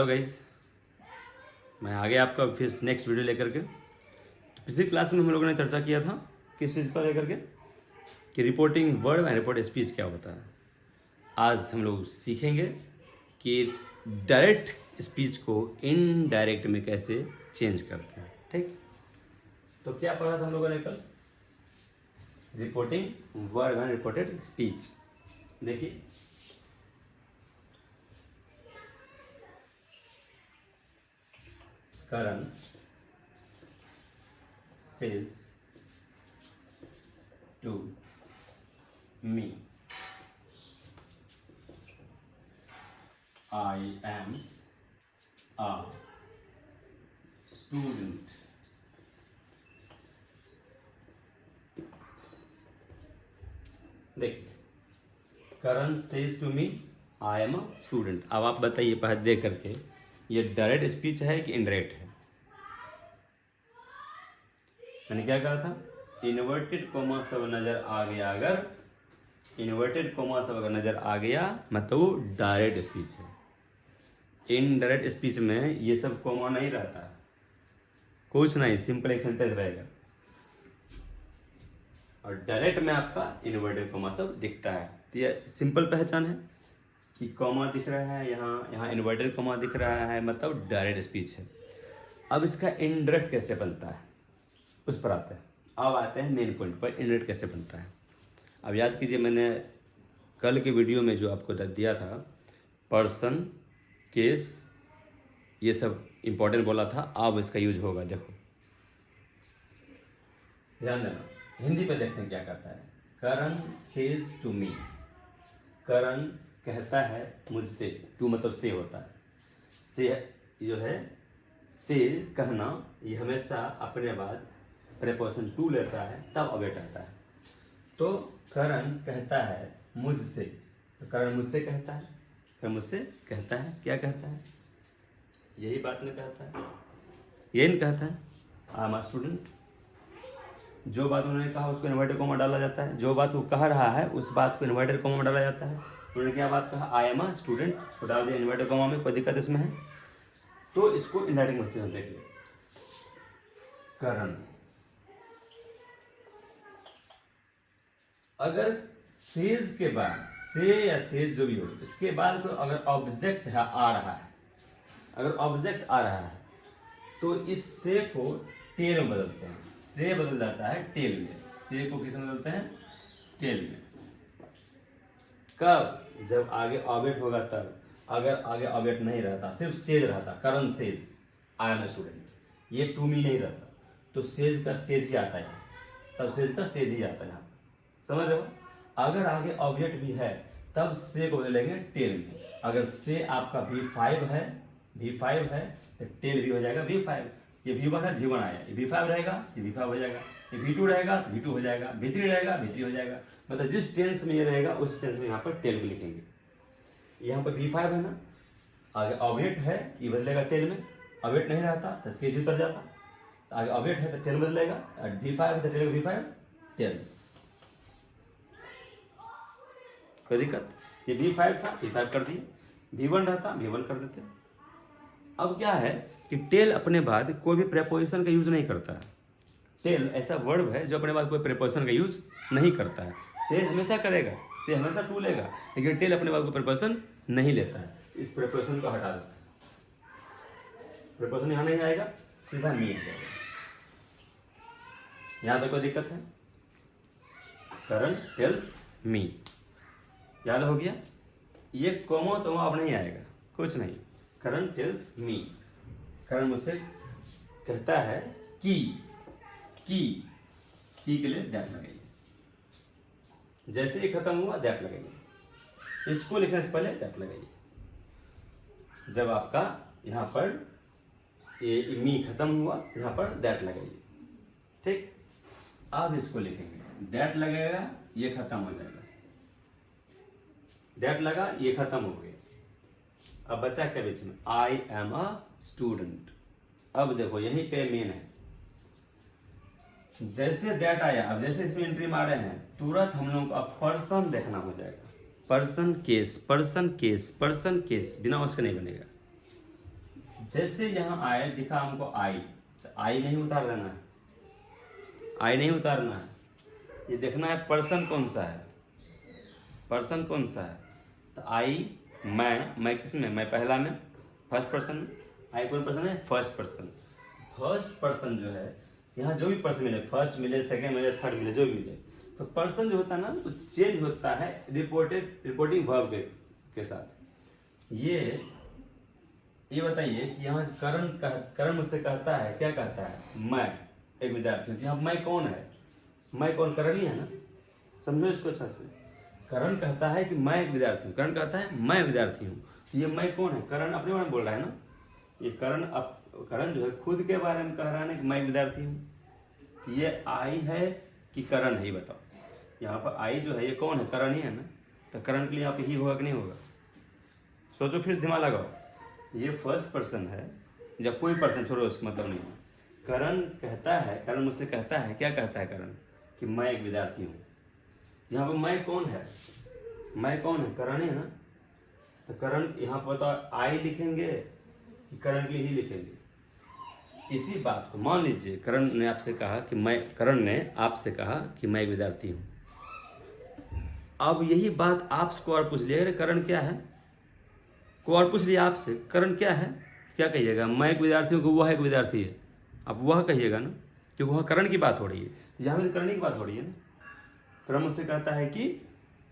Hello guys, मैं आ गया आपका फिर नेक्स्ट वीडियो लेकर के। तो पिछली क्लास में हम लोगों ने चर्चा किया था किस चीज़ पर लेकर के कि reporting word and report speech क्या होता है। आज हम लोग सीखेंगे कि डायरेक्ट स्पीच को इनडायरेक्ट में कैसे चेंज करते हैं। ठीक, तो क्या पढ़ा था हम लोगों ने कल? Reporting word and reported speech. देखिए, Karan says to me, I am a student. देखिए, Karan says to me I am a student. अब आप बताइए पहले देख करके, ये डायरेक्ट स्पीच है कि इनडायरेक्ट है? मैंने क्या कहा था? इन्वर्टेड कोमा सब नजर आ गया, अगर इन्वर्टेड कोमा सब अगर नजर आ गया मतलब वो डायरेक्ट स्पीच है। इनडायरेक्ट स्पीच में ये सब कोमा नहीं रहता, कुछ नहीं, सिंपल एक सेंटेंस रहेगा। और डायरेक्ट में आपका इन्वर्टेड कोमा सब दिखता है। तो ये सिंपल पहचान है कि कॉमा दिख रहा है, यहाँ इन्वर्टेड कॉमा दिख रहा है, मतलब डायरेक्ट स्पीच है। अब इसका इनडायरेक्ट कैसे बनता है उस पर आते हैं। अब आते हैं मेन पॉइंट पर, इनडायरेक्ट कैसे बनता है। अब याद कीजिए, मैंने कल के वीडियो में जो आपको दिया था, पर्सन, केस, ये सब इंपॉर्टेंट बोला था। अब इसका यूज होगा, देखो ध्यान देना। हिंदी पे देखते हैं क्या कहता है। करण सेज टू मी, करण कहता है मुझसे, टू मतलब से होता है। से जो है, से कहना, ये हमेशा अपने बाद प्रेपोजिशन टू लेता है तब ऑब्जेक्ट आता है। तो करण कहता है मुझसे, तो करण मुझसे कहता है, करण मुझसे कहता है, क्या कहता है? यही बात में कहता है, यही नहीं कहता है आई एम अ स्टूडेंट। जो बात उन्होंने कहा उसको इन्वर्टेड कॉमा डाला जाता है, जो बात वो कह रहा है उस बात को इन्वर्टेड कॉमा में डाला जाता है। उन्होंने क्या बात कहा? आई एम अ स्टूडेंट, तो डाल दिया इन्वर्टेड कॉमा में, कोई दिक्कत इसमें है? तो इसको इनडायरेक्ट में देख लिया। करण, अगर सेज के बाद, से या सेज जो भी हो, इसके बाद तो अगर ऑब्जेक्ट है आ रहा है, अगर ऑब्जेक्ट आ रहा है तो इस से को टेल में बदलते हैं। से बदल जाता है टेल में, से को किस में बदलते हैं? टेल में। कब? जब आगे ऑब्जेक्ट होगा तब। अगर आगे ऑब्जेक्ट नहीं रहता, सिर्फ सेज रहता, करण सेज आई एम स्टूडेंट, ये टू मी नहीं रहता, तो सेज का सेज ही आता है, तब सेज का सेज ही आता है। यहाँ समझ रहे हो? अगर आगे ऑब्जेक्ट भी है तब से को बदलेंगे टेल में। अगर से आपका V5 है, V5 है तो टेल भी हो जाएगा V5। ये V1 है, V1 आया, ये V5 रहेगा, ये V5 हो जाएगा, ये V2 रहेगा, V2 हो जाएगा, V3 रहेगा, V3 हो जाएगा। मतलब जिस टेंस में ये रहेगा उस टेंस में यहाँ पर टेल को लिखेंगे। यहाँ पर V5 है ना, आगे ऑब्जेक्ट है, ये बदलेगा टेल में। ऑब्जेक्ट नहीं रहता तो सेज उतर जाता, आगे ऑब्जेक्ट है तो टेल बदलेगा, और V5 है तो टेल V5 टेल्स। कोई दिक्कत? ये V5 था, V5 कर दिए, V1 रहता, V1 कर देते। अब क्या है कि टेल अपने बाद कोई भी प्रेपोजिशन का यूज नहीं करता है। टेल ऐसा वर्ब है जो अपने बाद कोई प्रेपोजिशन का यूज नहीं करता है। से हमेशा करेगा, से हमेशा टू लेगा, लेकिन टेल अपने बाद कोई प्रेपोजिशन नहीं लेता है। इस प्रेपोजिशन को हटा देता है, प्रेपोजिशन यहाँ नहीं आएगा, सीधा मी जाएगा। यहाँ तक कोई दिक्कत है? करण टेल्स मी, याद हो गया? ये कोमा तो अब नहीं आएगा, कुछ नहीं। करण टेल्स मी, करण मुझसे कहता है कि के लिए दैट लगाइए। जैसे ही खत्म हुआ दैट लगाइए, इसको लिखने से पहले दैट लगाइए। जब आपका यहाँ पर ये मी खत्म हुआ, यहाँ पर दैट लगाइए। ठीक, अब इसको लिखेंगे, दैट लगेगा, ये खत्म हो जाएगा, दैट लगा, ये खत्म हो गया। अब बचा क्या बीच में? आई एम अ स्टूडेंट। अब देखो यहीं पे मेन है, जैसे दैट आया, अब जैसे इसमें एंट्री मारे हैं, तुरंत हम लोगों को अब पर्सन देखना हो जाएगा। Person case, person case, person case, बिना उसके नहीं बनेगा। जैसे यहाँ आए दिखा हमको आई, तो आई नहीं उतार देना है, आई नहीं उतारना है, ये देखना है पर्सन कौन सा है, पर्सन कौन सा है। तो आई मैं किस में, मैं पहला में, फर्स्ट पर्सन में। आई कौन पर्सन है, फर्स्ट पर्सन। फर्स्ट पर्सन जो है, यहाँ जो भी पर्सन मिले, फर्स्ट मिले, सेकंड मिले, थर्ड मिले, जो भी मिले, तो पर्सन जो होता है ना वो चेंज होता है रिपोर्टिंग वर्ब के साथ। ये बताइए कि यहाँ करण मुझसे कहता है, क्या कहता है, मैं एक विद्यार्थी हूँ। यहाँ मैं कौन है, मैं कौन, करण ही है ना, समझो इसको अच्छा से। करण कहता है कि मैं एक विद्यार्थी हूँ, करण कहता है मैं विद्यार्थी हूँ। तो ये मैं कौन है, करण अपने बारे में बोल रहा है ना, ये करण जो है खुद के बारे में कह रहा है ना कि मैं एक विद्यार्थी हूँ। ये आई है कि करण है, ये बताओ। यहाँ पर आई जो है ये कौन है, करण ही है ना, तो करण के लिए यहाँ पे ही होगा कि नहीं होगा, सोचो फिर दिमाग लगाओ। ये फर्स्ट पर्सन है, जब कोई पर्सन छोड़ो उसका मतलब नहीं है। करण कहता है, करण मुझसे कहता है, क्या कहता है करण, कि मैं एक विद्यार्थी हूँ। यहाँ पर मैं कौन है, मैं कौन है, करण है ना, तो करण यहाँ पर तो आई लिखेंगे कि करण के लिए ही लिखेंगे। इसी बात को मान लीजिए करण ने आपसे कहा कि मैं एक विद्यार्थी हूँ। अब यही बात आपको और पूछ लिया, अरे करण क्या है, को और पूछ लिया आपसे करण क्या है, क्या कहिएगा, मैं एक विद्यार्थी हूँ, वह एक विद्यार्थी है, अब वह कहिएगा ना, क्योंकि वह करण की बात हो रही है, यहाँ भी करण की बात हो रही है ना। करण मुझसे कहता है कि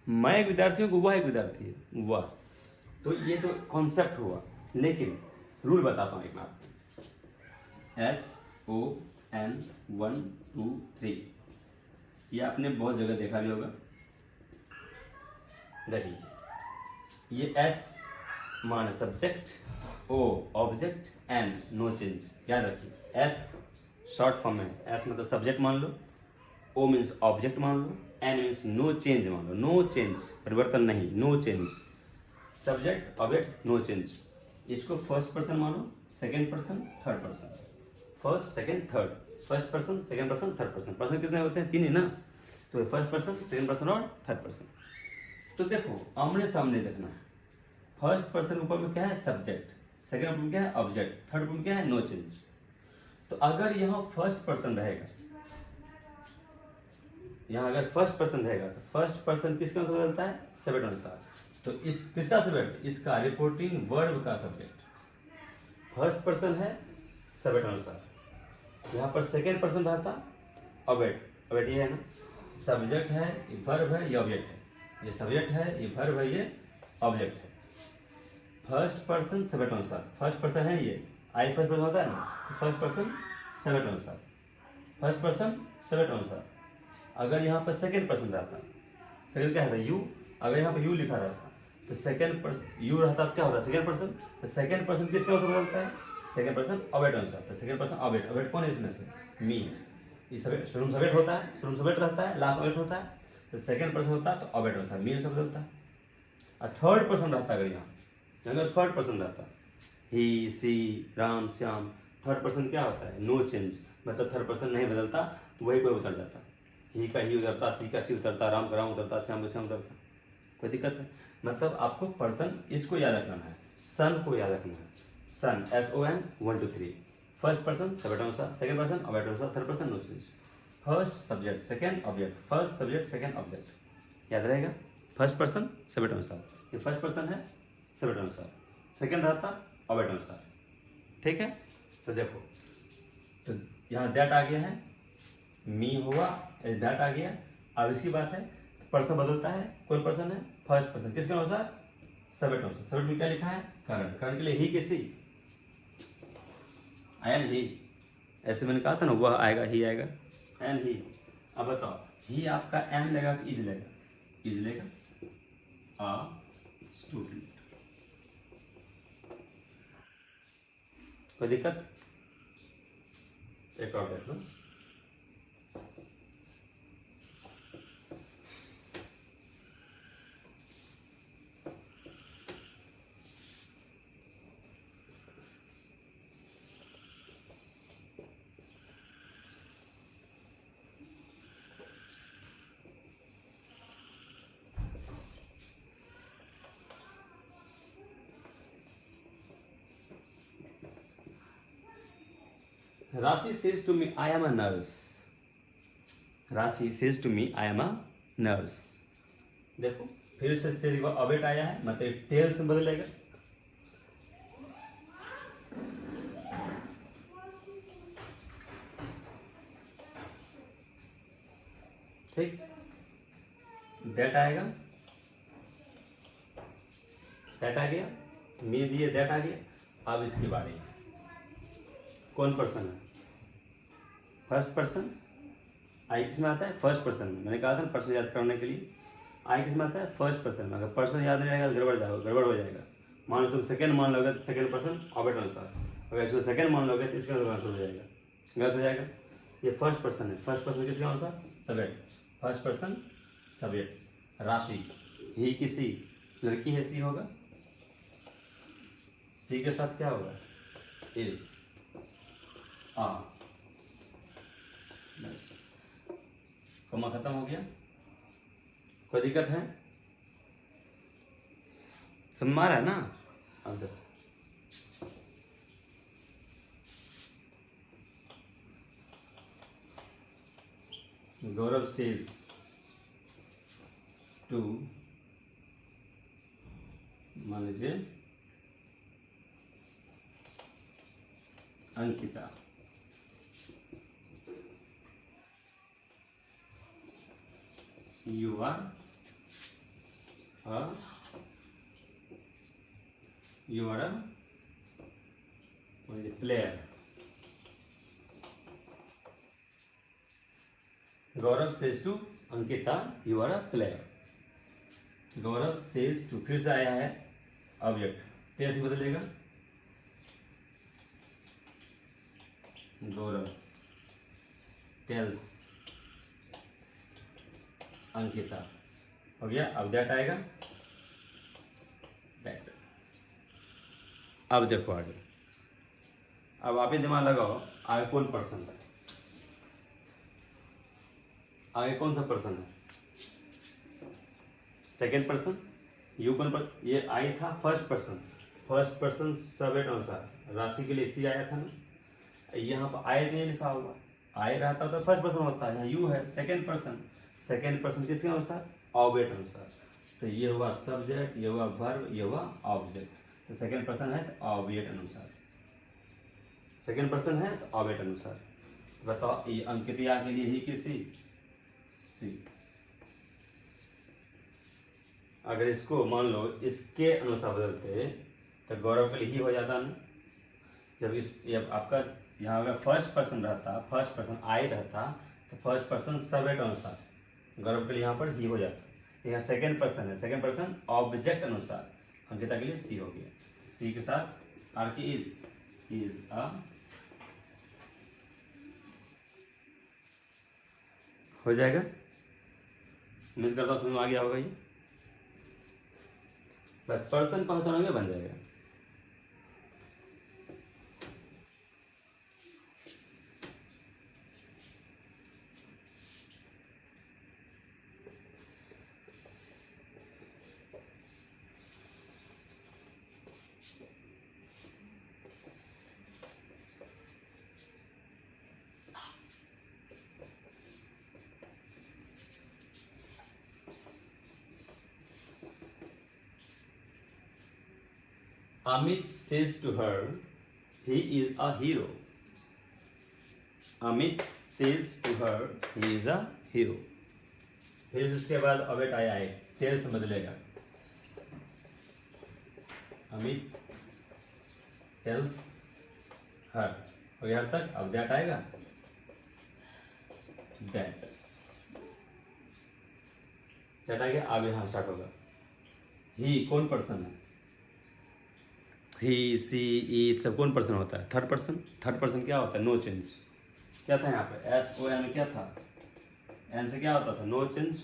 मैं एक विद्यार्थी हूँ, वह एक विद्यार्थी है, वह। तो ये तो कॉन्सेप्ट हुआ, लेकिन रूल बताता हूँ एक बात। SON 1 2 3 ये आपने बहुत जगह देखा भी होगा। देखिए ये S मान subject, O object, N no change. याद रखिए S शॉर्ट फॉर्म है, S मतलब सब्जेक्ट मान लो, O मीन्स ऑब्जेक्ट मान लो, N मीन्स नो चेंज मान लो, नो चेंज परिवर्तन नहीं, no change, subject object no change. इसको फर्स्ट पर्सन मानो, second person, third person, first second third, first person second person third person. Person कितने होते हैं, 3 ही ना, तो फर्स्ट पर्सन सेकंड पर्सन और थर्ड पर्सन। तो देखो आमने सामने देखना है, फर्स्ट पर्सन ऊपर में क्या है, सब्जेक्ट, सेकंड ऊपर में क्या है, ऑब्जेक्ट, थर्ड ऊपर में क्या है, नो चेंज। तो अगर यहाँ फर्स्ट पर्सन रहेगा, यहाँ अगर फर्स्ट पर्सन रहेगा तो फर्स्ट पर्सन किसके अनुसार बदलता है, सब्जेक्ट अनुसार। तो इस किसका सब्जेक्ट, इसका रिपोर्टिंग वर्ब का सब्जेक्ट फर्स्ट पर्सन है सब्जेक्ट अनुसार। यहाँ पर सेकेंड पर्सन रहता ऑब्जेक्ट, ऑब्जेक्ट ये है ना, सब्जेक्ट है, ये वर्ब है, ये ऑब्जेक्ट है, ये सब्जेक्ट है, ये वर्ब है, ये ऑब्जेक्ट है। फर्स्ट पर्सन सब्जेक्ट अनुसार, फर्स्ट पर्सन है ये, आई फर्स्ट पर्सन होता है ना, फर्स्ट पर्सन सब्जेक्ट अनुसार, फर्स्ट पर्सन सब्जेक्ट अनुसार। अगर यहाँ पर सेकेंड पर्सन रहता, सेकेंड क्या है, यू, अगर यहाँ पर यू लिखा रहता तो सेकेंड पर्सन यू रहता तो क्या होता है, सेकेंड पर्सन। तो सेकेंड पर्सन किसके अनुसार बदलता है, सेकेंड पर्सन ऑब्जेक्ट अनुसार। तो सेकेंड पर्सन ऑब्जेक्ट, ऑब्जेक्ट कौन है इसमें से, मी है, ये शुरू में सब्जेक्ट होता है, शुरू में सब्जेक्ट रहता है, लास्ट ऑब्जेक्ट होता है। तो सेकेंड पर्सन होता है तो ऑब्जेक्ट अनुसार मी अनुसार बदलता है। और थर्ड पर्सन रहता है, अगर यहाँ अगर थर्ड पर्सन रहता, ही सी राम श्याम, थर्ड पर्सन क्या होता है, नो चेंज, मतलब थर्ड पर्सन नहीं बदलता, तो वही कोई उतर जाता, ही का ही उतरता, सी का सी उतरता, राम का राम उतरता, श्याम का श्याम उतरता, कोई दिक्कत है। मतलब आपको पर्सन इसको याद रखना है, सन को याद रखना है, son SON 1 2 3, first person subject अनुसार, सेकंड पर्सन ऑब्जेक्ट अनुसार, third person no change, first subject second object, first subject second object, याद रहेगा। फर्स्ट पर्सन सब्जेक्ट अनुसार, ये फर्स्ट पर्सन है सब्जेक्ट अनुसार, सेकंड रहता ऑब्जेक्ट अनुसार, ठीक है। तो देखो, तो यहाँ दैट आ गया है, मी हुआ, दैट आ गया। अब इसकी बात है, पर्सन बदलता है, कोई पर्सन है, फर्स्ट पर्सन किसके अनुसार, सब्जेक्ट अनुसार। सब्जेक्ट में क्या लिखा है, करण, करण के लिए ही किसी आया ना, ही, ऐसे मैंने कहा था ना, वह आएगा, ही आएगा, एन ही। अब बताओ ही आपका एन लेगा कि इज लेगा, इज लेगा, आ स्टूडेंट, कोई दिक्कत। एक और देख लो, Rashi says to me I am a nurse. Rashi says to me I am a nurse. देखो फिर से अवेट आया है, मतलब टेल से बदलेगा। ठीक, दैट आएगा, दैट आ गया, मी दिए दैट आ गया। अब इसके बारे में कौन पर्सन है? First person. आई किस में आता है? फर्स्ट पर्सन में। मैंने कहा था ना पर्सन याद करने के लिए आई किस में आता है? फर्स्ट पर्सन में। अगर पर्सन याद नहीं रहेगा तो गड़बड़ हो जाएगा। मान लो तुम सेकंड मान लोगे तो सेकंड पर्सन ऑब्जेक्ट अनुसार, अगर इसको सेकंड मान लोगे तो इसका गलत हो जाएगा, गलत हो जाएगा। ये फर्स्ट पर्सन है, फर्स्ट पर्सन किसका अनुसार? Subject, first person subject. राशि ही किसी लड़की है, सी होगा। सी के साथ क्या होगा? Is uh. कॉमा खत्म हो गया। कोई दिक्कत है? समझ में आ रहा है ना? अब देखो गौरव सेज टू, मान लीजिए Ankita, you are a player. Gaurav says to Ankita, you are a player. Gaurav says to, फिर से आया है ऑब्जेक्ट, टेंस बदलेगा। गौरव टेल्स अंकिता, हो गया। अब दैट आएगा, दैट। अब देखो आगे, अब आप ही दिमाग लगाओ, आगे कौन पर्सन है? आगे कौन सा पर्सन है? Second person. यू कौन पर? ये आई था first person, first person subject अनुसार। राशि के लिए सी आया था ना, यहाँ पर आई नहीं लिखा होगा। आई रहता तो फर्स्ट पर्सन होता है, यहाँ यू है सेकेंड पर्सन। सेकेंड पर्सन किसके अनुसार? ऑब्जेक्ट अनुसार। तो ये हुआ सब्जेक्ट, ये हुआ वर्ब, ये हुआ ऑब्जेक्ट। तो सेकेंड पर्सन है तो ऑब्जेक्ट अनुसार, सेकेंड पर्सन है तो ऑब्जेक्ट अनुसार। बताओ ये अंकिता के लिए ही किसी सी। अगर इसको मान लो इसके अनुसार बदलते तो गौरव के लिए ही हो जाता ना। जब ये आपका यहाँ अगर फर्स्ट पर्सन रहता, फर्स्ट पर्सन आई रहता तो फर्स्ट पर्सन सब्जेक्ट अनुसार गौरव के लिए यहाँ पर ही हो जाता। यहाँ सेकेंड पर्सन है, सेकेंड पर्सन ऑब्जेक्ट अनुसार अंकिता के लिए सी हो गया। सी के साथ आर की इज अ, हो जाएगा। उम्मीद करता हूँ समझ में आ गया होगा। ये बस पर्सन पहचानोगे बन जाएगा। Amit says to her, he is a hero. Amit says to her, he is a hero. फिर उसके बाद अवेट आया है, टेल से बदलेगा। अमित टेल्स हर, और यहाँ तक। अब दैट आएगा, दैट दैट आ गया। अब यहाँ स्टार्ट होगा। ही कौन पर्सन है? ही सी इट सब कौन पर्सन होता है? Third person. थर्ड पर्सन क्या होता है? No change. क्या था यहाँ पे? एस ओ एन में क्या था? एन से क्या होता था? No change.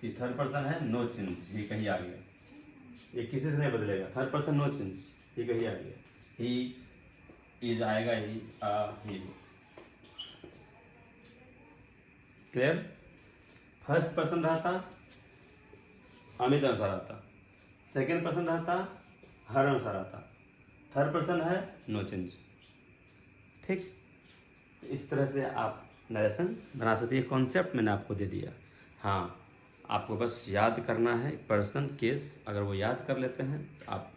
ये थर्ड पर्सन है, नो चेंज। ये कहीं आ गया, ये किसी से नहीं बदलेगा। थर्ड पर्सन नो चेंज, ये कहीं आ गया। ही इज आएगा, ही ही। क्लियर? फर्स्ट पर्सन रहता अमित अनुसार आता, सेकेंड पर्सन रहता हर अनुसार आता, थर्ड पर्सन है नो चेंज। ठीक, तो इस तरह से आप नरेशन बना सकते हैं। कॉन्सेप्ट मैंने आपको दे दिया। हाँ, आपको बस याद करना है पर्सन केस, अगर वो याद कर लेते हैं तो आप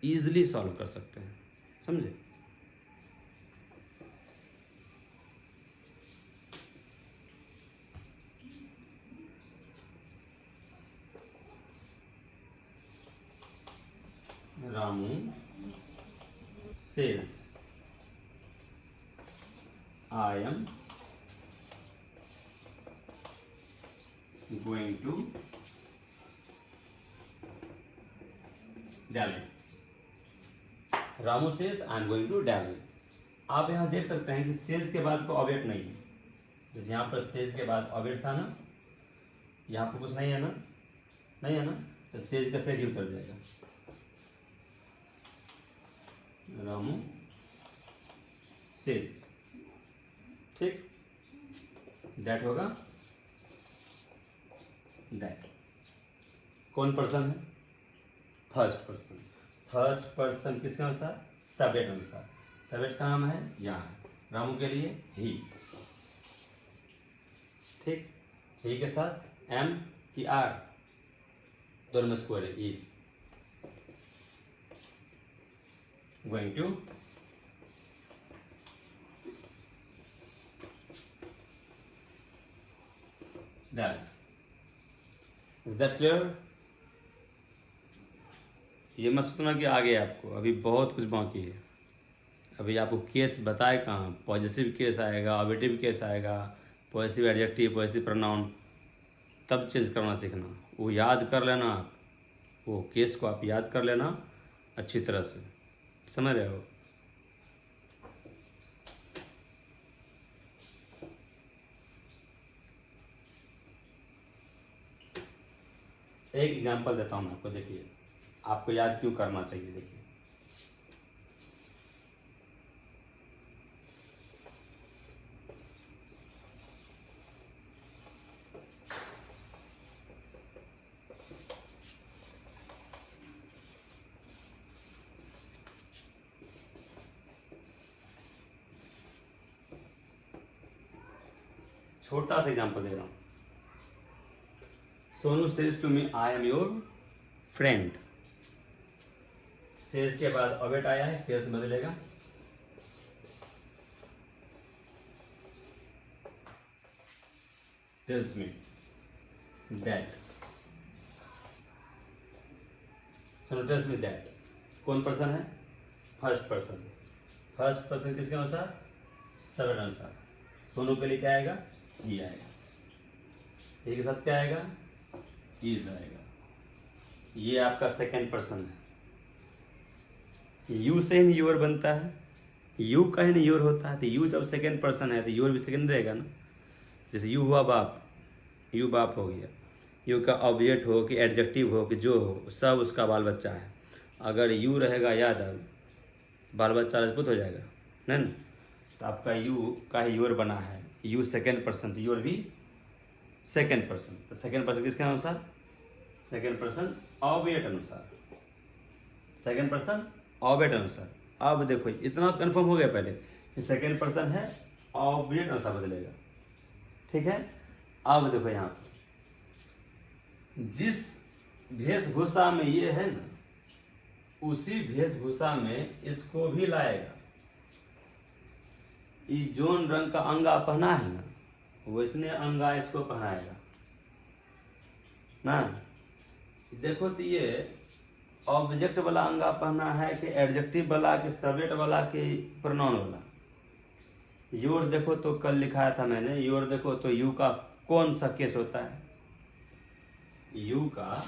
ईजिली सॉल्व कर सकते हैं। समझे? Ramu says I am going to Delhi. Ramu says I am going to Delhi. आप यहाँ देख सकते हैं कि सेज के बाद को ऑब्जेक्ट नहीं है। जैसे यहाँ पर सेज के बाद ऑब्जेक्ट था ना, यहाँ पर कुछ नहीं है ना, नहीं है ना, तो सेज का सेज ही उतर जाएगा। रामू सेज, ठीक, दैट होगा दैट। कौन पर्सन है? First person. फर्स्ट पर्सन किसके अनुसार? सब्जेक्ट अनुसार। सब्जेक्ट का नाम है यहाँ, रामू के लिए ही, ठीक। ही के साथ एम की आर दोनों में स्क्वायर है, is going to Delhi. Is that clear? ये मत सोचना कि आगे आपको अभी बहुत कुछ बाकी है। अभी आपको केस बताए कहाँ, पॉजिटिव केस आएगा, ऑब्जेक्टिव केस आएगा, पॉजिटिव एडजेक्टिव, पॉजिटिव प्रोनाउन, तब चेंज करना सीखना। वो याद कर लेना आप, वो केस को आप याद कर लेना अच्छी तरह से, समझ रहे हो? एक एग्जांपल देता हूँ मैं आपको, देखिए आपको याद क्यों करना चाहिए। देखिए छोटा सा एग्जांपल दे रहा हूँ। Sonu says to me I am your friend. Says के बाद ऑब्जेक्ट आया है, केस बदलेगा। Tells me that. Sonu tells me that. कौन पर्सन है? First person. फर्स्ट पर्सन किसके अनुसार? सब्जेक्ट अनुसार। सोनू के लिए क्या आएगा? ही आएगा। ही के साथ क्या आएगा? इज आएगा। ये आपका सेकेंड पर्सन है। यू से ही योर बनता है, यू का ही नहीं योर होता है, तो यू जब सेकेंड पर्सन है तो योर भी सेकेंड रहेगा ना। जैसे यू हुआ बाप, यू बाप हो गया। यू का ऑब्जेक्ट हो कि एडजेक्टिव हो कि जो हो, सब उसका बाल बच्चा है। अगर यू रहेगा यादव, बाल बच्चा राजपूत हो जाएगा, नहीं ना? तो आपका यू का ही योर बना है, यू सेकेंड पर्सन, तो योर भी सेकेंड पर्सन। तो सेकेंड पर्सन किसके अनुसार? सेकेंड पर्सन ऑब्जेक्ट अनुसार। सेकेंड पर्सन ऑब्जेक्ट अनुसार। अब देखो इतना कंफर्म हो गया पहले कि सेकेंड पर्सन है, ऑब्जेक्ट अनुसार बदलेगा, ठीक है। अब देखो यहाँ पर जिस वेशभूषा में ये है ना, उसी वेशभूषा में इसको भी लाएगा। ये जोन रंग का अंगा पहना है ना, वैसने अंगा इसको पहनाएगा ना। देखो तो ये ऑब्जेक्ट वाला अंगा पहना है कि एडजेक्टिव वाला कि सब्जेक्ट वाला कि प्रोनाउन वाला। योर देखो तो कल लिखाया था मैंने, योर देखो तो यू का कौन सा केस होता है? यू का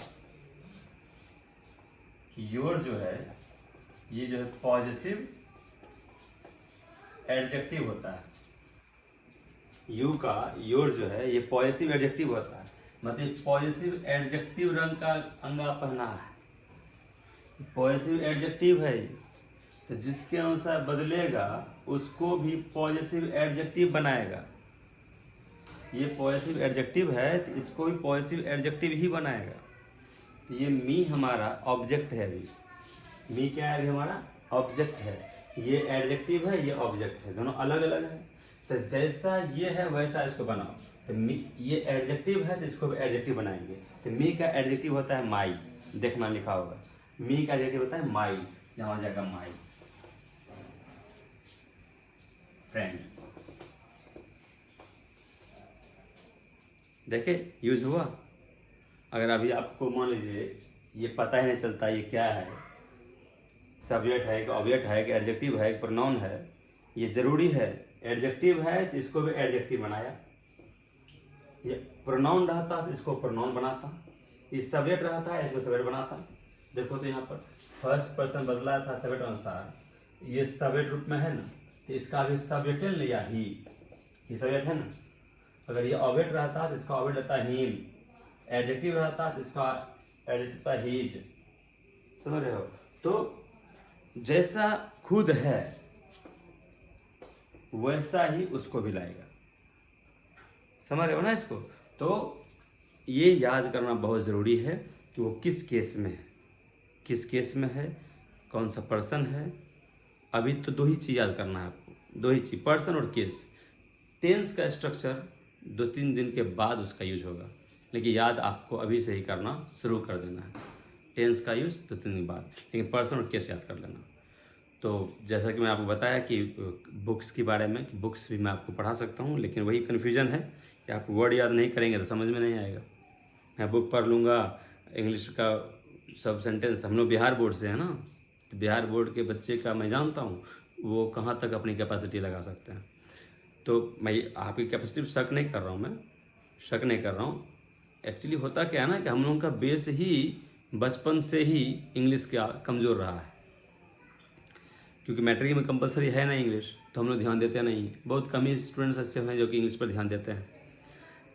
योर जो है, ये जो है पॉजिटिव एडजेक्टिव होता है। यू का योर जो है ये पॉजिटिव एडजेक्टिव होता है, मतलब पॉजिटिव एडजेक्टिव रंग का अंगा पहना है, पॉजिटिव एडजेक्टिव है। तो जिसके अनुसार बदलेगा उसको भी पॉजिटिव एडजेक्टिव बनाएगा। ये पॉजिटिव एडजेक्टिव है तो इसको भी पॉजिटिव एडजेक्टिव ही बनाएगा। तो ये मी हमारा ऑब्जेक्ट है। अभी मी क्या है? अभी हमारा ऑब्जेक्ट है। ये एडजेक्टिव है, ये ऑब्जेक्ट है, दोनों अलग अलग है। तो जैसा ये है वैसा इसको बनाओ। तो ये एडजेक्टिव है तो इसको भी एडजेक्टिव बनाएंगे। तो मी का एडजेक्टिव होता है माई, देखना लिखा होगा। मी का एडजेक्टिव होता है माई, यहाँ हो जाएगा माई फ्रेंड। देखे यूज हुआ। अगर अभी आपको मान लीजिए ये पता ही नहीं चलता ये क्या है, सब्जेक्ट है कि ऑब्जेक्ट है कि एडजेक्टिव है कि प्रोनाउन है, ये जरूरी है। एडजेक्टिव है तो इसको भी एडजेक्टिव बनाया, ये प्रोनाउन रहता तो इसको प्रोनाउन बनाता, ये सब्जेक्ट रहता है इसको सब्जेक्ट बनाता। देखो तो यहाँ पर फर्स्ट पर्सन बदला था सब्जेक्ट अनुसार, ये सब्जेक्ट रूप में है ना, तो इसका भी सब्जेक्ट लिया ही सब्जेक्ट है ना। अगर ये ऑब्जेक्ट रहता तो इसका ऑब्जेक्ट रहता हिम, एडजेक्टिव रहता तो इसका एडजेक्टिव था हीज। समझ रहे हो। तो जैसा खुद है वैसा ही उसको भी लाएगा। समझ रहे हो ना इसको। तो ये याद करना बहुत ज़रूरी है कि वो किस केस में है, किस केस में है, कौन सा पर्सन है। अभी तो दो ही चीज़ याद करना है आपको, दो ही चीज़, पर्सन और केस। टेंस का स्ट्रक्चर 2-3 दिन के बाद उसका यूज होगा, लेकिन याद आपको अभी से ही करना शुरू कर देना है। टेंस का यूज 2-3 दिन बाद, लेकिन पर्सन और केस याद कर लेना। तो जैसा कि मैं आपको बताया कि बुक्स के बारे में, कि बुक्स भी मैं आपको पढ़ा सकता हूँ, लेकिन वही कन्फ्यूजन है कि आप वर्ड याद नहीं करेंगे तो समझ में नहीं आएगा। मैं बुक पढ़ लूँगा, इंग्लिश का सब सेंटेंस, हम लोग बिहार बोर्ड से है ना, तो बिहार बोर्ड के बच्चे का मैं जानता हूँ वो कहाँ तक अपनी कैपेसिटी लगा सकते हैं। तो मैं आपकी कैपेसिटी पर शक नहीं कर रहा हूँ, मैं शक नहीं कर रहा हूँ। एक्चुअली होता क्या है ना कि हम लोगों का बेस ही बचपन से ही इंग्लिश का कमज़ोर रहा है, क्योंकि मैट्रिक में कंपलसरी है ना इंग्लिश, तो हम लोग ध्यान देते नहीं। बहुत कम ही स्टूडेंट्स ऐसे हैं जो कि इंग्लिश पर ध्यान देते हैं।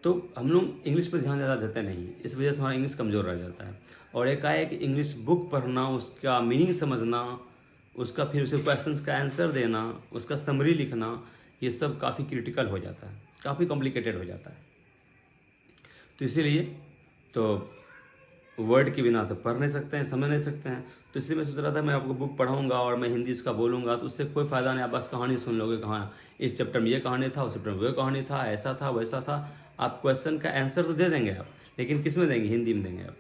तो हम लोग इंग्लिश पर ध्यान ज़्यादा देते नहीं, इस वजह से हमारा इंग्लिश कमज़ोर रह जाता है। और एक आया कि इंग्लिश बुक पढ़ना, उसका मीनिंग समझना, उसका फिर उसे क्वेश्चंस का आंसर देना, उसका समरी लिखना, ये सब काफ़ी क्रिटिकल हो जाता है, काफ़ी कॉम्प्लिकेटेड हो जाता है। तो इसीलिए तो वर्ड के बिना तो पढ़ नहीं सकते हैं, समझ नहीं सकते हैं। तो इसलिए मैं सोच रहा था मैं आपको बुक पढ़ाऊंगा और मैं हिंदी इसका बोलूँगा, तो उससे कोई फ़ायदा नहीं। आप बस कहानी सुन लोगे, कहाँ इस चैप्टर में ये कहानी था, उस चैप्टर में वो कहानी था, ऐसा था वैसा था। आप क्वेश्चन का आंसर तो दे देंगे आप, लेकिन किस में देंगे? हिंदी में देंगे आप।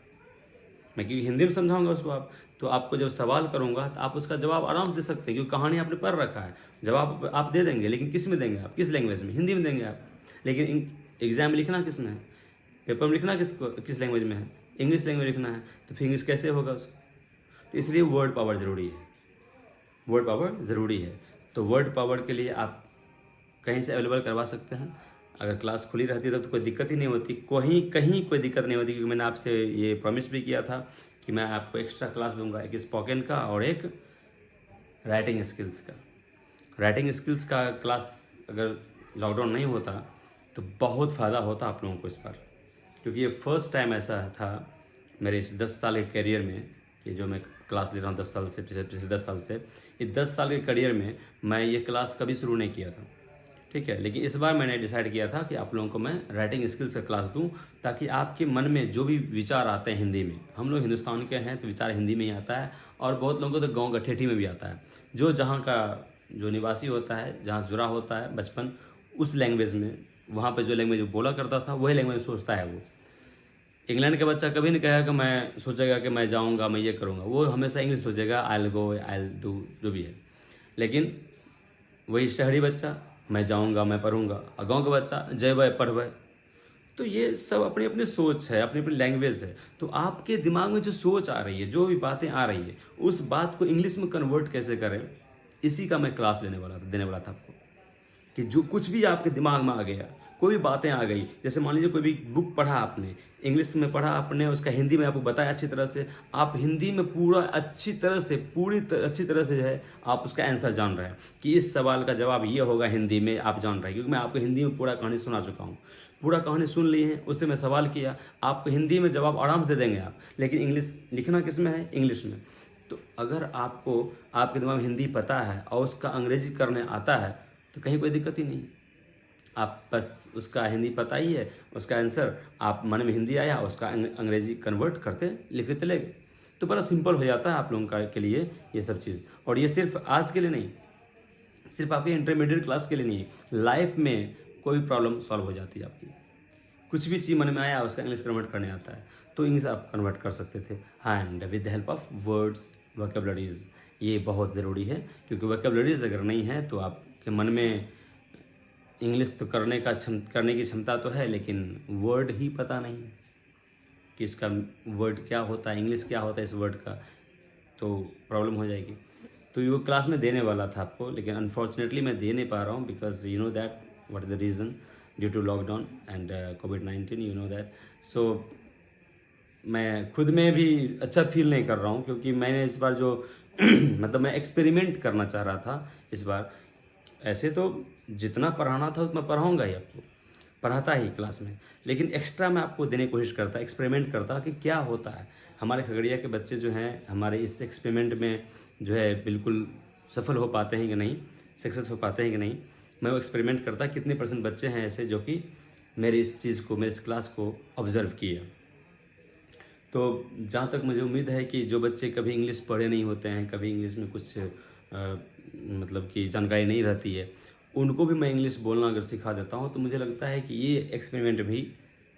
मैं क्योंकि हिंदी में समझाऊंगा उसको आप, तो आपको जब सवाल करूंगा तो आप उसका जवाब आराम से दे सकते हैं, क्योंकि कहानी आपने पढ़ रखा है। जवाब आप दे देंगे, लेकिन किस में देंगे आप? किस लैंग्वेज में? हिंदी में देंगे आप। लेकिन एग्जाम में लिखना किस में है? पेपर में लिखना किस लैंग्वेज में है? इंग्लिश लैंग्वेज लिखना है। तो फिर इंग्लिश कैसे होगा उसको? तो इसलिए वर्ड पावर ज़रूरी है, वर्ड पावर ज़रूरी है। तो वर्ड पावर के लिए आप कहीं से अवेलेबल करवा सकते हैं। अगर क्लास खुली रहती तो कोई दिक्कत ही नहीं होती, कहीं कोई दिक्कत नहीं होती, क्योंकि मैंने आपसे ये प्रॉमिस भी किया था कि मैं आपको एक्स्ट्रा क्लास दूंगा, एक स्पोकन का और एक राइटिंग स्किल्स का। राइटिंग स्किल्स का क्लास अगर लॉकडाउन नहीं होता तो बहुत फ़ायदा होता आप लोगों को इस पर, क्योंकि ये फर्स्ट टाइम ऐसा था मेरे इस 10 साल के करियर में कि जो मैं क्लास ले रहा हूँ 10 साल से, पिछले 10 साल से। ये 10 साल के करियर में मैं ये क्लास कभी शुरू नहीं किया था, ठीक है। लेकिन इस बार मैंने डिसाइड किया था कि आप लोगों को मैं राइटिंग स्किल्स का क्लास दूं, ताकि आपके मन में जो भी विचार आते हैं हिंदी में, हम लोग हिंदुस्तान के हैं तो विचार हिंदी में ही आता है, और बहुत लोगों को तो गाँव गठेठी में भी आता है। जो जहाँ का जो निवासी होता है, जहाँ जुड़ा होता है बचपन, उस लैंग्वेज में, वहाँ पर जो लैंग्वेज बोला करता था वही लैंग्वेज सोचता है वो। इंग्लैंड का बच्चा कभी नहीं कहेगा कि मैं सोचेगा कि मैं जाऊँगा, मैं ये करूँगा, वो हमेशा इंग्लिश सोचेगा, I will go, I will do, जो भी है। लेकिन वही शहरी बच्चा मैं जाऊंगा, मैं पढ़ूंगा, और गाँव का बच्चा जयबै पढ़बै। तो ये सब अपनी अपनी सोच है, अपनी अपनी लैंग्वेज है। तो आपके दिमाग में जो सोच आ रही है, जो भी बातें आ रही है, उस बात को इंग्लिश में कन्वर्ट कैसे करें, इसी का मैं क्लास देने वाला था आपको। कि जो कुछ भी आपके दिमाग में आ गया, कोई भी बातें आ गई, जैसे मान लीजिए कोई भी बुक पढ़ा आपने, इंग्लिश में पढ़ा आपने, उसका हिंदी में आपको बताया अच्छी तरह से, आप हिंदी में पूरा अच्छी तरह से जो है आप उसका आंसर जान रहे हैं कि इस सवाल का जवाब ये होगा हिंदी में, आप जान रहे हैं। क्योंकि मैं आपको हिंदी में पूरा कहानी सुना चुका हूँ, पूरा कहानी सुन ली है, उससे मैं सवाल किया, आपको हिंदी में जवाब आराम से दे देंगे आप। लेकिन इंग्लिश लिखना किस में है? इंग्लिश में। तो अगर आपको आपके दिमाग में हिंदी पता है और उसका अंग्रेजी करने आता है तो कहीं कोई दिक्कत ही नहीं। आप बस उसका हिंदी पता ही है, उसका आंसर आप मन में हिंदी आया, उसका अंग्रेजी कन्वर्ट करते लिखते चले गए, तो बड़ा सिंपल हो जाता है आप लोगों का के लिए ये सब चीज़। और ये सिर्फ आज के लिए नहीं, सिर्फ आपके इंटरमीडिएट क्लास के लिए नहीं, लाइफ में कोई प्रॉब्लम सॉल्व हो जाती है आपकी। कुछ भी चीज़ मन में आया उसका इंग्लिश कन्वर्ट करने आता है, तो इंग्लिश आप कन्वर्ट कर सकते थे। And with the help of words, vocabularies, ये बहुत ज़रूरी है, क्योंकि वोकेबलरीज अगर नहीं है तो आपके मन में इंग्लिश तो करने की क्षमता तो है, लेकिन वर्ड ही पता नहीं कि इसका वर्ड क्या होता है, इंग्लिश क्या होता है इस वर्ड का, तो प्रॉब्लम हो जाएगी। तो ये वो क्लास में देने वाला था आपको, लेकिन अनफॉर्चुनेटली मैं दे नहीं पा रहा हूँ, because you know that what is the reason, due to lockdown and कोविड-19, यू नो दैट। सो मैं खुद में भी अच्छा फील नहीं कर रहा हूँ, क्योंकि मैंने इस बार जो मतलब मैं एक्सपेरिमेंट करना चाह रहा था इस बार। ऐसे तो जितना पढ़ाना था उतना पढ़ाऊँगा ही, आपको पढ़ाता ही क्लास में, लेकिन एक्स्ट्रा मैं आपको देने की कोशिश करता, एक्सपेरिमेंट करता कि क्या होता है। हमारे खगड़िया के बच्चे जो हैं हमारे इस एक्सपेरिमेंट में जो है बिल्कुल सफल हो पाते हैं कि नहीं, सक्सेस हो पाते हैं कि नहीं। मैं वो एक्सपेरिमेंट करता कितने % बच्चे हैं ऐसे जो कि मेरी इस चीज़ को, मेरी इस क्लास को ऑब्ज़र्व किए। तो जहाँ तक मुझे उम्मीद है कि जो बच्चे कभी इंग्लिश पढ़े नहीं होते हैं, कभी इंग्लिश में कुछ मतलब कि जानकारी नहीं रहती है, उनको भी मैं इंग्लिश बोलना अगर सिखा देता हूँ, तो मुझे लगता है कि ये एक्सपेरिमेंट भी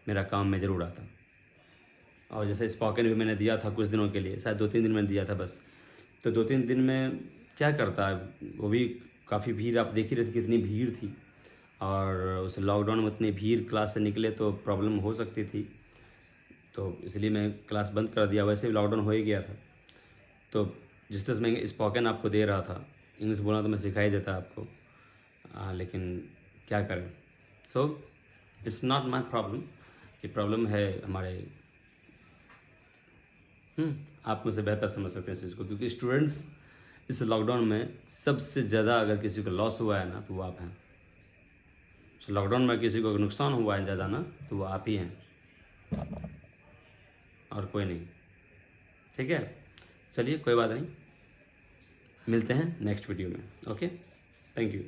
मेरा काम में ज़रूर आता। और जैसे स्पोकन भी मैंने दिया था कुछ दिनों के लिए, शायद 2-3 दिन मैंने दिया था बस। तो 2-3 दिन में क्या करता है, वो भी काफ़ी भीड़, आप देख ही रहे थे कितनी भीड़ थी, और उस लॉकडाउन में उतनी भीड़, क्लास से निकले तो प्रॉब्लम हो सकती थी, तो इसलिए मैं क्लास बंद कर दिया। वैसे भी लॉकडाउन हो ही गया था, तो जिस तरह से मैं स्पोकन आपको दे रहा था, इंग्लिश बोलना तो मैं सिखा ही देता आपको, लेकिन क्या करें। So it's not my problem, ये प्रॉब्लम है हमारे आप मुझसे बेहतर समझ सकते हैं इस चीज़ को, क्योंकि स्टूडेंट्स इस लॉकडाउन में सबसे ज़्यादा अगर किसी को लॉस हुआ है ना, तो वो आप हैं। लॉकडाउन में किसी को नुकसान हुआ है ज़्यादा ना, तो वो आप ही हैं और कोई नहीं। ठीक है, चलिए कोई बात नहीं, मिलते हैं नेक्स्ट वीडियो में। Okay, thank you.